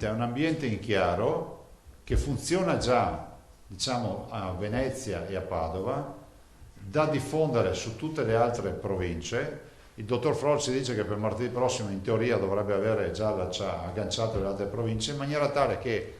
È un ambiente in chiaro che funziona già, diciamo, a Venezia e a Padova, da diffondere su tutte le altre province. Il dottor Froll ci dice che per martedì prossimo in teoria dovrebbe avere già agganciato le altre province, in maniera tale che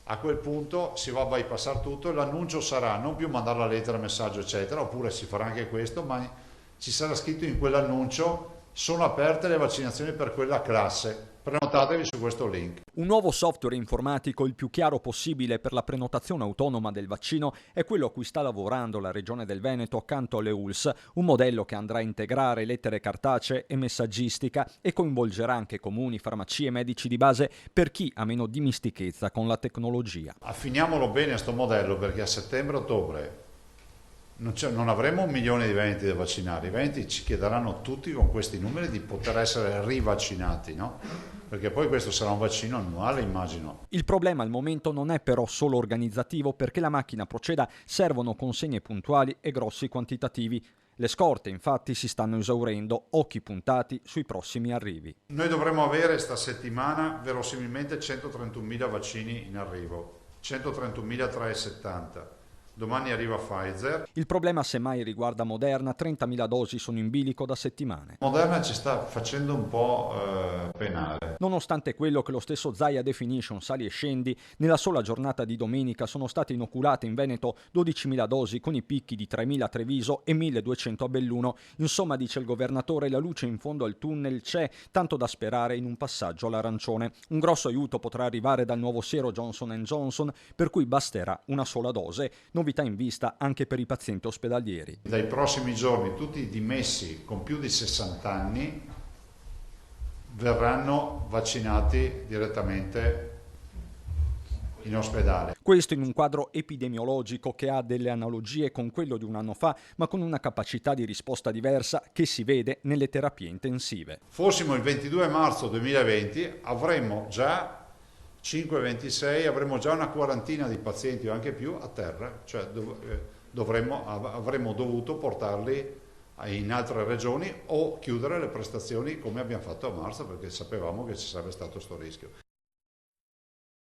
a quel punto si va a bypassare tutto e l'annuncio sarà non più mandare la lettera, messaggio eccetera, oppure si farà anche questo, ma ci sarà scritto in quell'annuncio: sono aperte le vaccinazioni per quella classe, prenotatevi su questo link. Un nuovo software informatico, il più chiaro possibile per la prenotazione autonoma del vaccino, è quello a cui sta lavorando la Regione del Veneto accanto alle ULS, un modello che andrà a integrare lettere cartacee e messaggistica e coinvolgerà anche comuni, farmacie e medici di base per chi ha meno dimestichezza con la tecnologia. Affiniamolo bene a sto modello, perché a settembre-ottobre non avremo 1 milione di veneti da vaccinare, i veneti ci chiederanno tutti con questi numeri di poter essere rivaccinati, no? Perché poi questo sarà un vaccino annuale, immagino. Il problema al momento non è però solo organizzativo, perché la macchina proceda servono consegne puntuali e grossi quantitativi. Le scorte infatti si stanno esaurendo, occhi puntati sui prossimi arrivi. Noi dovremo avere sta settimana verosimilmente 131.000 vaccini in arrivo, 131.370. Domani arriva Pfizer. Il problema semmai riguarda Moderna, 30.000 dosi sono in bilico da settimane. Moderna ci sta facendo un po' penare. Nonostante quello che lo stesso Zaia definisce un sali e scendi, nella sola giornata di domenica sono state inoculate in Veneto 12.000 dosi con i picchi di 3.000 a Treviso e 1.200 a Belluno. Insomma, dice il governatore, la luce in fondo al tunnel c'è, tanto da sperare in un passaggio all'arancione. Un grosso aiuto potrà arrivare dal nuovo siero Johnson & Johnson, per cui basterà una sola dose. Novità in vista anche per i pazienti ospedalieri. Dai prossimi giorni tutti i dimessi con più di 60 anni verranno vaccinati direttamente in ospedale. Questo in un quadro epidemiologico che ha delle analogie con quello di un anno fa, ma con una capacità di risposta diversa che si vede nelle terapie intensive. Fossimo il 22 marzo 2020 avremmo già 5-26, avremmo già una quarantina di pazienti o anche più a terra, cioè avremmo dovuto portarli in altre regioni o chiudere le prestazioni come abbiamo fatto a marzo, perché sapevamo che ci sarebbe stato questo rischio.